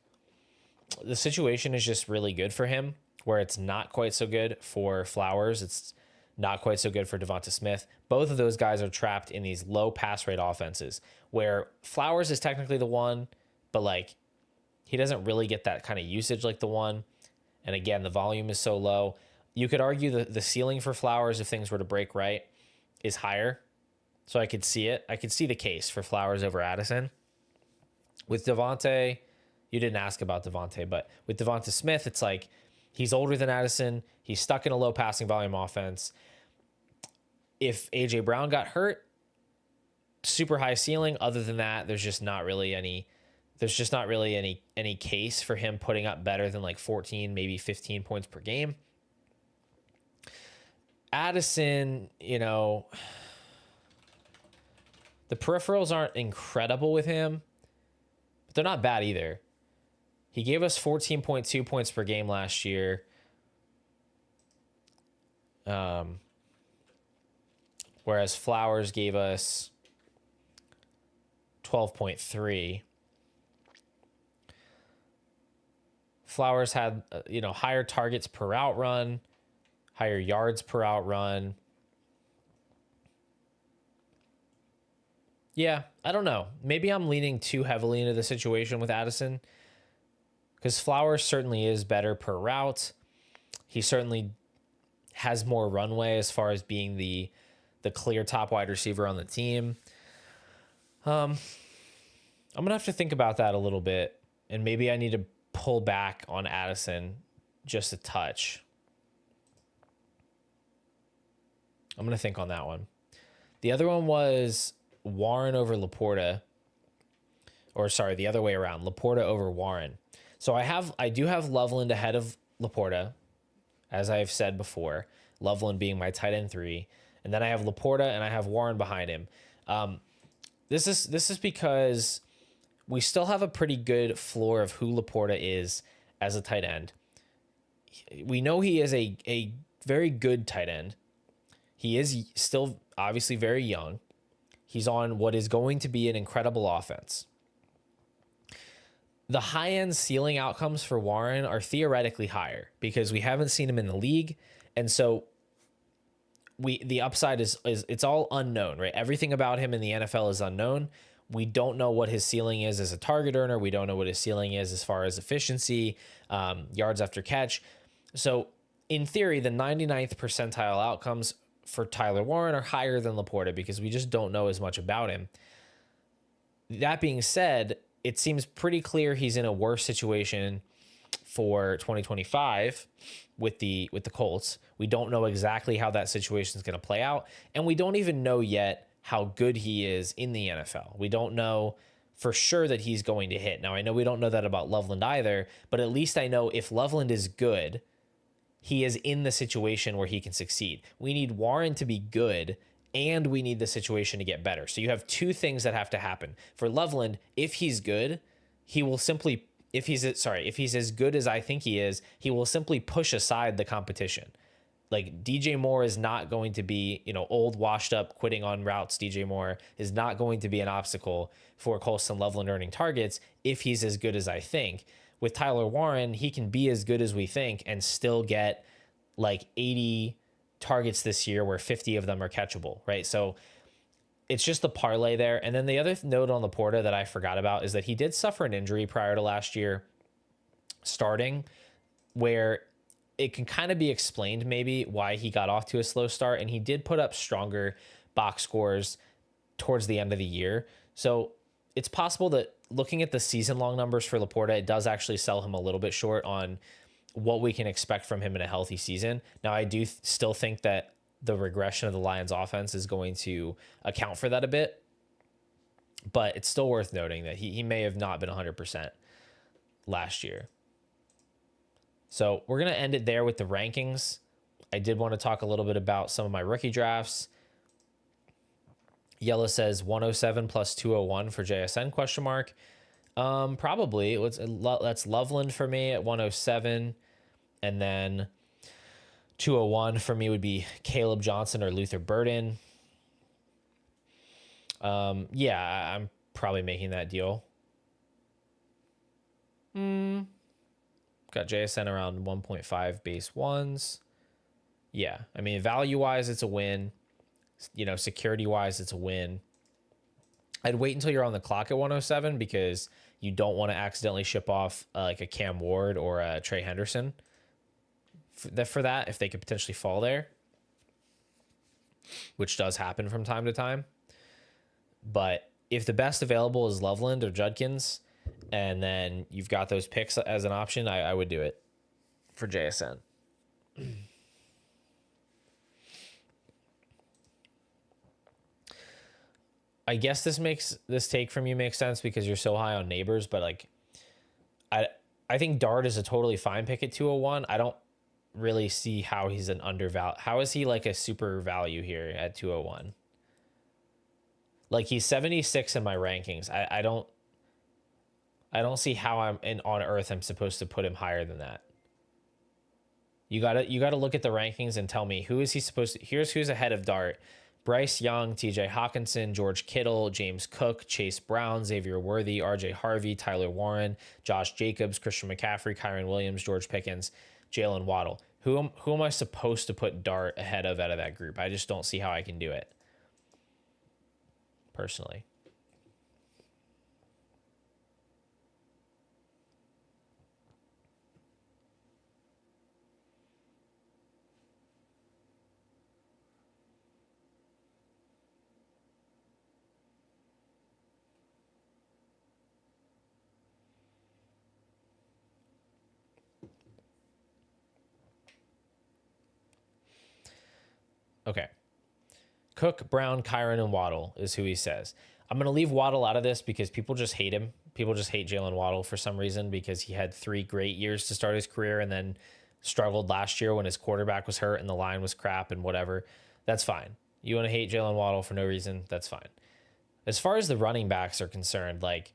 the situation is just really good for him, where it's not quite so good for Flowers. It's not quite so good for Devonta Smith. Both of those guys are trapped in these low pass rate offenses where Flowers is technically the one, but like he doesn't really get that kind of usage like the one. And again, the volume is so low. You could argue the ceiling for Flowers, if things were to break right, is higher. So I could see it. I could see the case for Flowers over Addison. With Devonta, you didn't ask about Devonta, but with Devonta Smith, it's like he's older than Addison. He's stuck in a low passing volume offense. If AJ Brown got hurt, super high ceiling. Other than that, there's just not really any case for him putting up better than like 14, maybe 15 points per game. Addison, you know, the peripherals aren't incredible with him, but they're not bad either. He gave us 14.2 points per game last year. Whereas Flowers gave us 12.3. Flowers had, higher targets per out run, higher yards per out run. Yeah, I don't know. Maybe I'm leaning too heavily into the situation with Addison because Flowers certainly is better per route. He certainly has more runway as far as being the clear top wide receiver on the team. I'm going to have to think about that a little bit, and maybe I need to pull back on Addison just a touch. I'm going to think on that one. The other one was Warren over Laporta, or sorry, the other way around, Laporta over Warren. So I do have Loveland ahead of Laporta, as I've said before, Loveland being my tight end 3. And then I have Laporta and I have Warren behind him. This is because we still have a pretty good floor of who Laporta is as a tight end. We know he is a very good tight end. He is still obviously very young. He's on what is going to be an incredible offense. The high-end ceiling outcomes for Warren are theoretically higher because we haven't seen him in the league. And so the upside is it's all unknown, right? Everything about him in the NFL is unknown. We don't know what his ceiling is as a target earner. We don't know what his ceiling is as far as efficiency, yards after catch. So in theory, the 99th percentile outcomes for Tyler Warren are higher than Laporta because we just don't know as much about him. That being said, it seems pretty clear he's in a worse situation for 2025 with the Colts. We don't know exactly how that situation is going to play out, and we don't even know yet how good he is in the NFL. We don't know for sure that he's going to hit. Now, I know we don't know that about Loveland either, but at least I know if Loveland is good, he is in the situation where he can succeed. We need Warren to be good, and we need the situation to get better. So you have two things that have to happen. For Loveland, if he's good, he will simply, if he's as good as I think he is, he will simply push aside the competition. Like DJ Moore is not going to be, old, washed up, quitting on routes. DJ Moore is not going to be an obstacle for Colston Loveland earning targets if he's as good as I think. With Tyler Warren, he can be as good as we think and still get like 80 targets this year where 50 of them are catchable, right? So it's just the parlay there. And then the other note on Laporta that I forgot about is that he did suffer an injury prior to last year starting, where it can kind of be explained maybe why he got off to a slow start, and he did put up stronger box scores towards the end of the year. So it's possible that looking at the season-long numbers for Laporta, it does actually sell him a little bit short on what we can expect from him in a healthy season. Now, I do still think that the regression of the Lions offense is going to account for that a bit, but it's still worth noting that he may have not been 100% last year. So we're going to end it there with the rankings. I did want to talk a little bit about some of my rookie drafts. Yella says 107 plus 201 for JSN question mark. Probably that's Loveland for me at 107. And then 201 for me would be Caleb Johnson or Luther Burden. Yeah, I'm probably making that deal. Got JSN around 1.5 base ones. Yeah, I mean, value-wise, it's a win. You know, security-wise, it's a win. I'd wait until you're on the clock at 107 because you don't want to accidentally ship off like a Cam Ward or a Trey Henderson for that if they could potentially fall there, which does happen from time to time. But if the best available is Loveland or Judkins, and then you've got those picks as an option, I would do it for JSN. I guess this take from you makes sense because you're so high on Neighbors, but like I think Dart is a totally fine pick at 201. I don't really see how he's an undervalue. How is he like a super value here at 201? Like he's 76 in my rankings. I don't see how on earth I'm supposed to put him higher than that. You gotta look at the rankings and tell me who is he supposed to. Here's who's ahead of Dart: Bryce Young, TJ Hawkinson, George Kittle, James Cook, Chase Brown, Xavier Worthy, RJ Harvey, Tyler Warren, Josh Jacobs, Christian McCaffrey, Kyron Williams, George Pickens, Jalen Waddle. Who am I supposed to put Dart ahead of out of that group? I just don't see how I can do it personally. Okay. Cook, Brown, Kyron, and Waddle is who he says. I'm going to leave Waddle out of this because people just hate him. People just hate Jalen Waddle for some reason because he had 3 great years to start his career and then struggled last year when his quarterback was hurt and the line was crap and whatever. That's fine. You want to hate Jalen Waddle for no reason? That's fine. As far as the running backs are concerned, like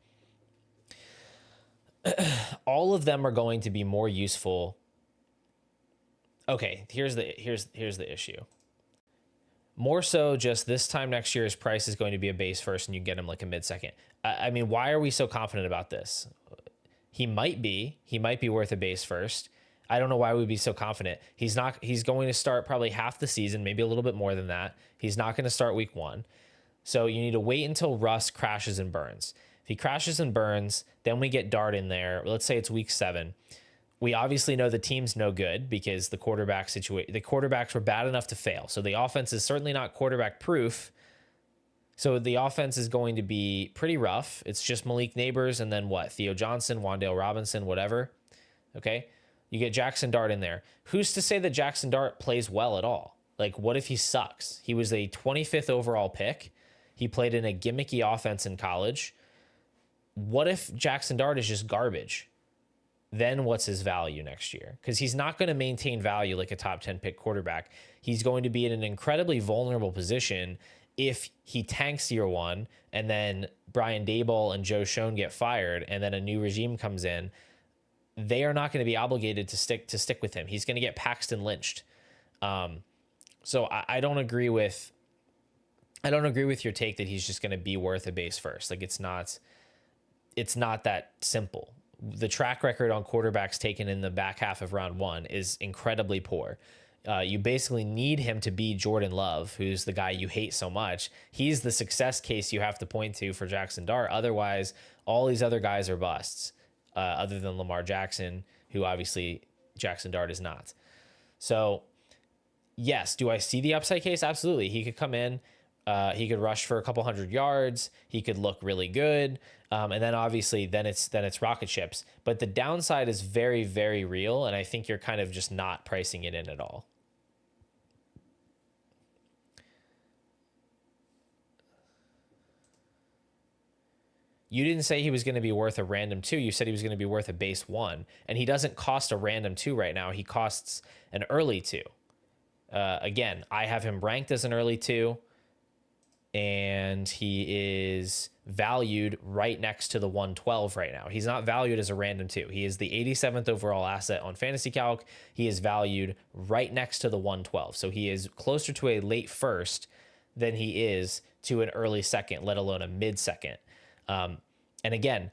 all of them are going to be more useful. Okay, here's the issue. More so just this time next year, his price is going to be a base first and you get him like a mid-second. I mean, why are we so confident about this? He might be worth a base first. I don't know why we'd be so confident. He's going to start probably half the season, maybe a little bit more than that. He's not going to start week 1. So you need to wait until Russ crashes and burns. If he crashes and burns, then we get Dart in there. Let's say it's week 7. We obviously know the team's no good because the quarterbacks were bad enough to fail. So the offense is certainly not quarterback proof. So the offense is going to be pretty rough. It's just Malik Neighbors and then what? Theo Johnson, Wan'Dale Robinson, whatever. Okay. You get Jackson Dart in there. Who's to say that Jackson Dart plays well at all? Like, what if he sucks? He was a 25th overall pick. He played in a gimmicky offense in college. What if Jackson Dart is just garbage? Then what's his value next year? Because he's not going to maintain value like a top 10 pick quarterback. He's going to be in an incredibly vulnerable position if he tanks year 1 and then Brian Daboll and Joe Schoen get fired and then a new regime comes in. They are not going to be obligated to stick with him. He's going to get Paxton lynched. So I don't agree with your take that he's just going to be worth a base first. Like it's not that simple. The track record on quarterbacks taken in the back half of round 1 is incredibly poor. You basically need him to be Jordan Love, who's the guy you hate so much. He's the success case you have to point to for Jackson Dart. Otherwise, all these other guys are busts, other than Lamar Jackson, who obviously Jackson Dart is not. So, yes, do I see the upside case? Absolutely. He could come in. He could rush for a couple 100 yards. He could look really good. And then obviously then it's rocket ships. But the downside is very, very real. And I think you're kind of just not pricing it in at all. You didn't say he was going to be worth a random 2. You said he was going to be worth a base 1. And he doesn't cost a random 2 right now. He costs an early 2. Again, I have him ranked as an early 2. and he is valued right next to the 112 right now. He's not valued as a random 2. He is the 87th overall asset on Fantasy Calc. He is valued right next to the 112. So he is closer to a late first than he is to an early second, let alone a mid second. And again,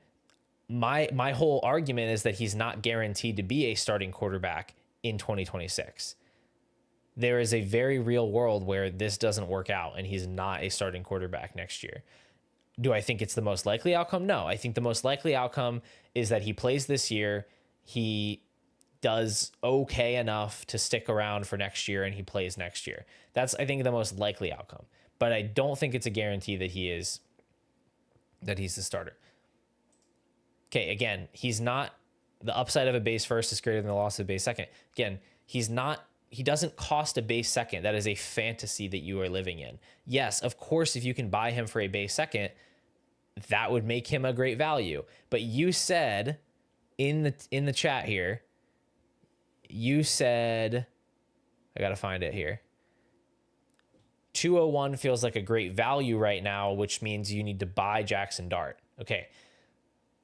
my whole argument is that he's not guaranteed to be a starting quarterback in 2026. There is a very real world where this doesn't work out and he's not a starting quarterback next year. Do I think it's the most likely outcome? No, I think the most likely outcome is that he plays this year. He does okay enough to stick around for next year and he plays next year. That's, I think, the most likely outcome. But I don't think it's a guarantee that he's the starter. Okay, again, he's not, the upside of a base first is greater than the loss of a base second. Again, he doesn't cost a base second. That is a fantasy that you are living in. Yes, of course, if you can buy him for a base second, that would make him a great value. But you said in the chat here, you said, I got to find it here. 201 feels like a great value right now, which means you need to buy Jackson Dart. Okay.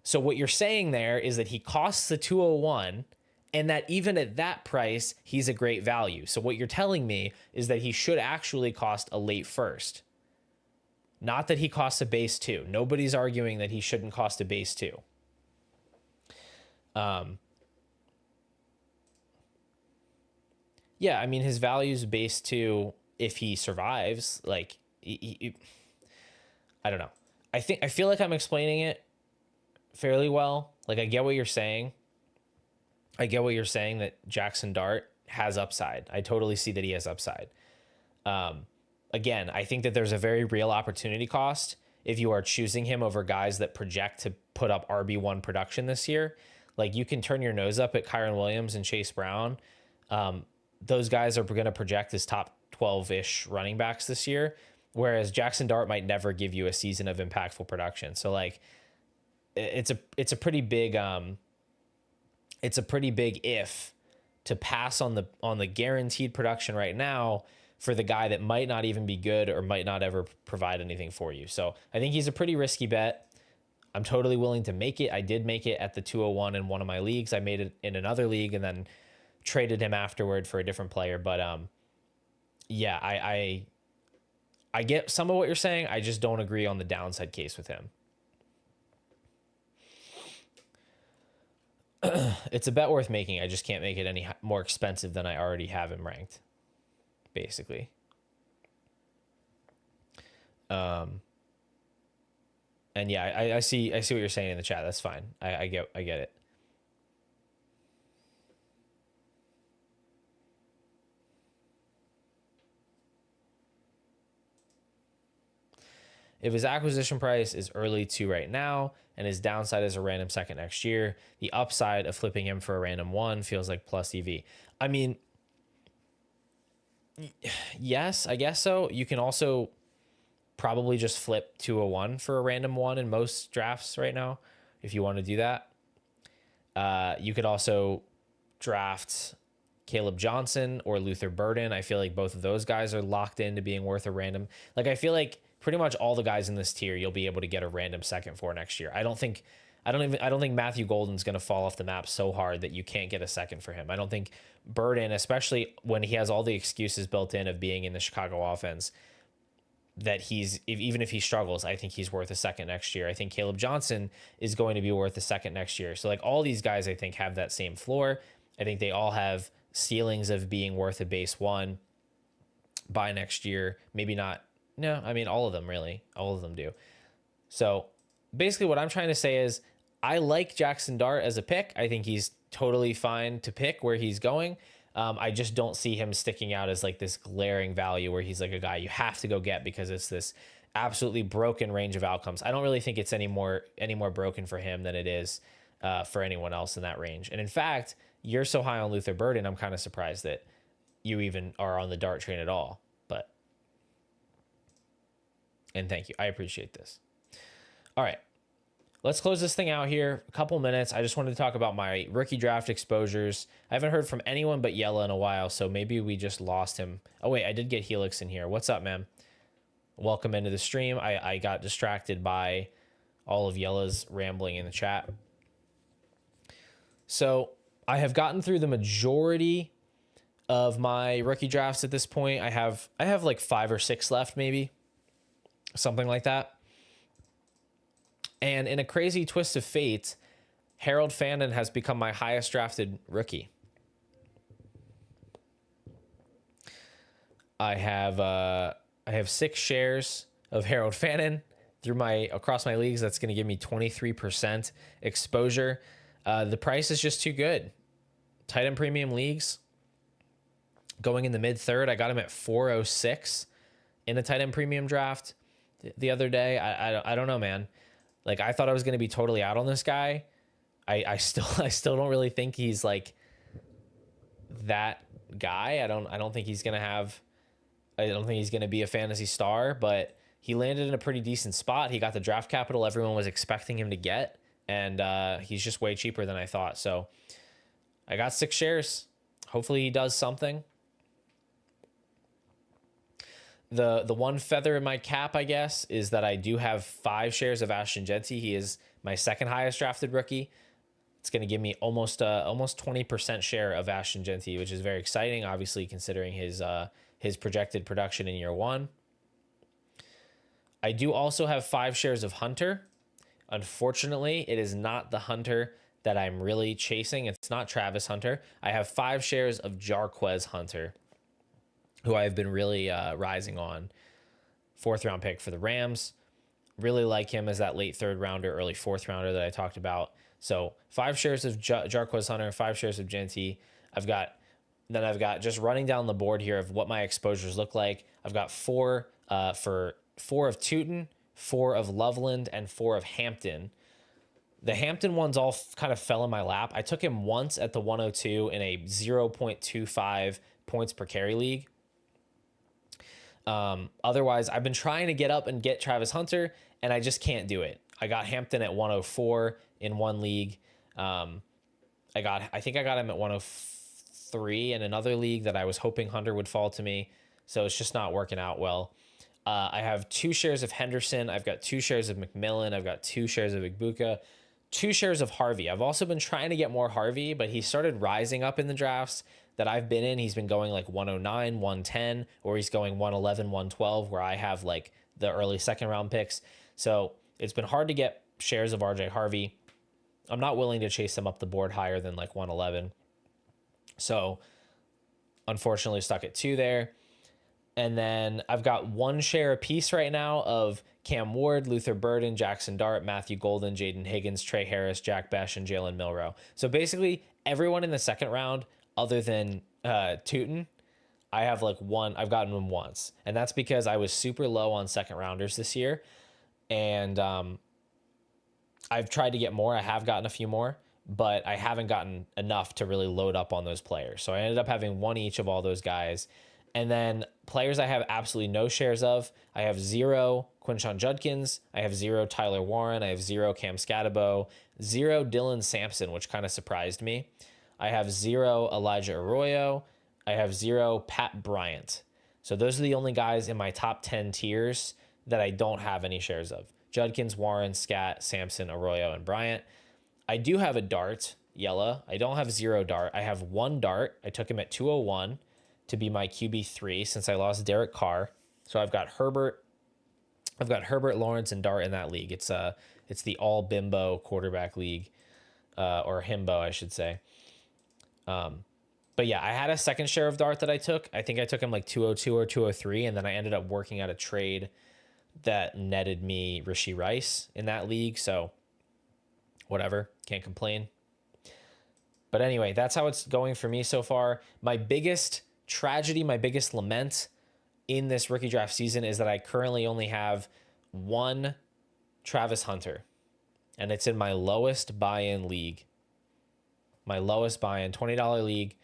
So what you're saying there is that he costs the 201 and that even at that price, he's a great value. So what you're telling me is that he should actually cost a late first. Not that he costs a base 2. Nobody's arguing that he shouldn't cost a base 2. Yeah, I mean, his value is base 2 if he survives. Like, I don't know. I feel like I'm explaining it fairly well. Like, I get what you're saying. I get what you're saying, that Jackson Dart has upside. I totally see that he has upside. Again, I think that there's a very real opportunity cost if you are choosing him over guys that project to put up RB1 production this year. Like, you can turn your nose up at Kyron Williams and Chase Brown. Those guys are going to project as top 12-ish running backs this year, whereas Jackson Dart might never give you a season of impactful production. So, like, it's a pretty big if to pass on the guaranteed production right now for the guy that might not even be good or might not ever provide anything for you. So I think he's a pretty risky bet. I'm totally willing to make it. I did make it at the 201 in one of my leagues. I made it in another league and then traded him afterward for a different player. But yeah, I get some of what you're saying. I just don't agree on the downside case with him. It's a bet worth making. I just can't make it any more expensive than I already have him ranked, basically. And yeah, I see what you're saying in the chat. That's fine. I get it. If his acquisition price is early 2 right now and his downside is a random second next year, the upside of flipping him for a random 1 feels like plus EV. I mean, yes, I guess so. You can also probably just flip 201 for a random 1 in most drafts right now if you want to do that. You could also draft Caleb Johnson or Luther Burden. I feel like both of those guys are locked into being worth a random. Like, I feel like pretty much all the guys in this tier you'll be able to get a random second for next year. I don't think Matthew Golden's going to fall off the map so hard that you can't get a second for him. I don't think Burden, especially when he has all the excuses built in of being in the Chicago offense, that even if he struggles, I think he's worth a second next year. I think Caleb Johnson is going to be worth a second next year. So, like, all these guys I think have that same floor. I think they all have ceilings of being worth a base 1 by next year. Maybe not. No, I mean, all of them, really. All of them do. So basically what I'm trying to say is I like Jackson Dart as a pick. I think he's totally fine to pick where he's going. I just don't see him sticking out as like this glaring value where he's like a guy you have to go get because it's this absolutely broken range of outcomes. I don't really think it's any more broken for him than it is for anyone else in that range. And in fact, you're so high on Luther Burden, I'm kind of surprised that you even are on the Dart train at all. And thank you. I appreciate this. All right. Let's close this thing out here. A couple minutes. I just wanted to talk about my rookie draft exposures. I haven't heard from anyone but Yella in a while, so maybe we just lost him. Oh, wait. I did get Helix in here. What's up, man? welcome into the stream. I got distracted by all of Yella's rambling in the chat. So I have gotten through the majority of my rookie drafts at this point. I have like 5 or 6 left, maybe something like that. And in a crazy twist of fate, Harold Fandon has become my highest drafted rookie. I have 6 shares of Harold Fandon across my leagues. That's going to give me 23% exposure. The price is just too good. Tight end premium leagues going in the mid third. I got him at 406 in a tight end premium draft the other day. I don't know, man. Like, I thought I was going to be totally out on this guy. I still don't really think he's like that guy. I don't think he's going to be a fantasy star, but he landed in a pretty decent spot. He got the draft capital everyone was expecting him to get, and he's just way cheaper than I thought. So I got 6 shares. Hopefully he does something. The one feather in my cap, I guess, is that I do have 5 shares of Ashton Jeanty. He is my second highest drafted rookie. It's going to give me almost 20% share of Ashton Jeanty, which is very exciting, obviously, considering his projected production in year 1. I do also have 5 shares of Hunter. Unfortunately, it is not the Hunter that I'm really chasing. It's not Travis Hunter. I have 5 shares of Jarquez Hunter, who I've been really rising on. 4th round pick for the Rams. Really like him as that late 3rd rounder, early 4th rounder that I talked about. So 5 shares of Jarquez Hunter, 5 shares of Jeanty. I've got just running down the board here of what my exposures look like. I've got 4 of Tootin, 4 of Loveland, and 4 of Hampton. The Hampton ones all kind of fell in my lap. I took him once at the 102 in a 0.25 points per carry league. Otherwise, I've been trying to get up and get Travis Hunter, and I just can't do it. I got Hampton at 104 in one league. I think I got him at 103 in another league that I was hoping Hunter would fall to me. So it's just not working out well. I have 2 shares of Henderson. I've got 2 shares of McMillan. I've got 2 shares of Igbuka, 2 shares of Harvey. I've also been trying to get more Harvey, but he started rising up in the drafts that I've been in. He's been going like 109, 110, or he's going 111, 112, where I have like the early 2nd round picks. So it's been hard to get shares of RJ Harvey. I'm not willing to chase him up the board higher than like 111. So unfortunately stuck at 2 there. And then I've got 1 share apiece right now of Cam Ward, Luther Burden, Jackson Dart, Matthew Golden, Jaden Higgins, Trey Harris, Jack Besh, and Jalen Milrow. So basically everyone in the 2nd round other than Tootin, I have like 1. I've gotten them once. And that's because I was super low on 2nd rounders this year. And I've tried to get more. I have gotten a few more, but I haven't gotten enough to really load up on those players. So I ended up having 1 each of all those guys. And then players I have absolutely no shares of. I have 0 Quinshon Judkins. I have 0 Tyler Warren. I have 0 Cam Scatabo. 0 Dylan Sampson, which kind of surprised me. I have 0 Elijah Arroyo. I have 0 Pat Bryant. So those are the only guys in my top 10 tiers that I don't have any shares of. Judkins, Warren, Scat, Sampson, Arroyo, and Bryant. I do have a Dart, Yella. I don't have 0 Dart. I have 1 Dart. I took him at 201 to be my QB3 since I lost Derek Carr. So I've got Herbert, Lawrence, and Dart in that league. It's the all bimbo quarterback league, or himbo, I should say. But yeah, I had a 2nd share of Dart that I took. I think I took him like 202 or 203, and then I ended up working out a trade that netted me Rishi Rice in that league. So whatever, can't complain. But anyway, that's how it's going for me so far. My biggest tragedy, my biggest lament in this rookie draft season is that I currently only have 1 Travis Hunter, and it's in my lowest buy-in league. My lowest buy-in, $20 league,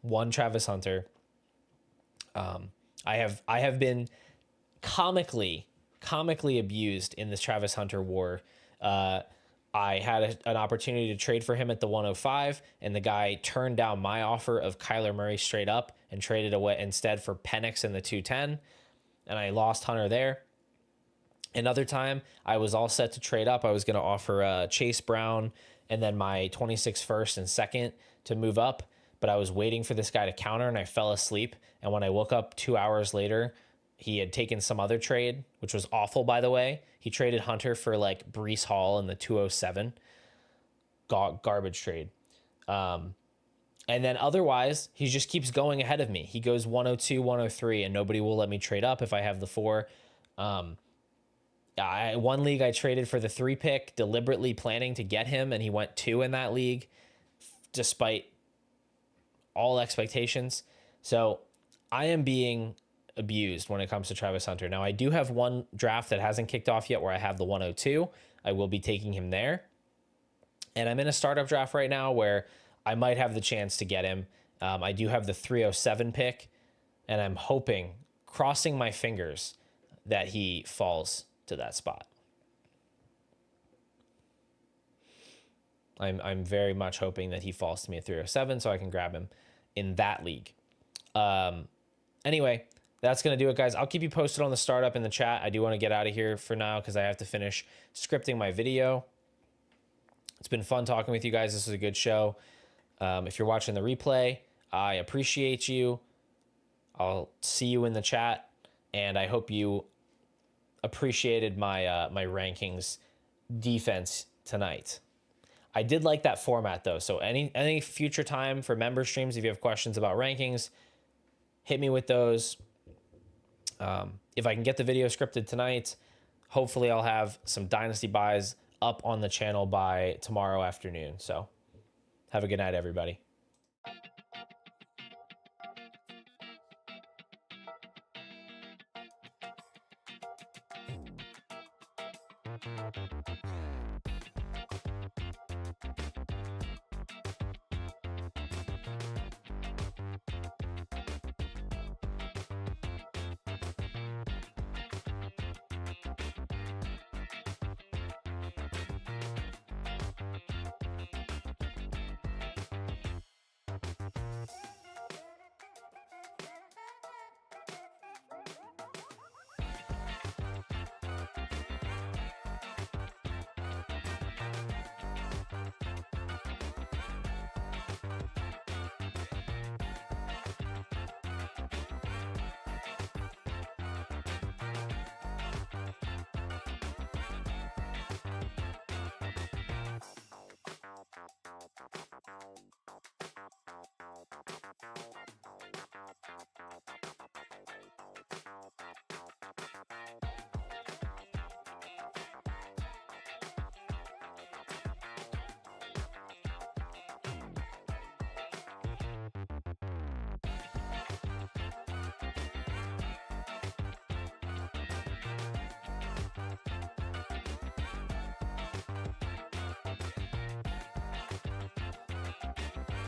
1 Travis Hunter. I have been comically abused in this Travis Hunter war. I had an opportunity to trade for him at the 105, and the guy turned down my offer of Kyler Murray straight up and traded away instead for Penix in the 210, and I lost Hunter there. Another time, I was all set to trade up. I was going to offer Chase Brown and then my 26 first and second to move up, but I was waiting for this guy to counter and I fell asleep. And when I woke up 2 hours later, he had taken some other trade, which was awful, by the way. He traded Hunter for like Brees Hall in the 207. Garbage trade. And then otherwise, he just keeps going ahead of me. He goes 102, 103, and nobody will let me trade up if I have the 4. One league I traded for the 3 pick, deliberately planning to get him, and he went 2 in that league, despite all expectations. So I am being abused when it comes to Travis Hunter. Now, I do have one draft that hasn't kicked off yet where I have the 102. I will be taking him there. And I'm in a startup draft right now where I might have the chance to get him. I do have the 307 pick, and I'm hoping, crossing my fingers, that he falls to that spot. I'm very much hoping that he falls to me at 307 so I can grab him in that league. Anyway, that's going to do it, guys. I'll keep you posted on the startup in the chat. I do want to get out of here for now because I have to finish scripting my video. It's been fun talking with you guys. This is a good show. If you're watching the replay, I appreciate you. I'll see you in the chat, and I hope you appreciated my my rankings defense tonight. I did like that format though. So any future time for member streams, if you have questions about rankings, hit me with those. If I can get the video scripted tonight, hopefully I'll have some Dynasty buys up on the channel by tomorrow afternoon. So have a good night, everybody.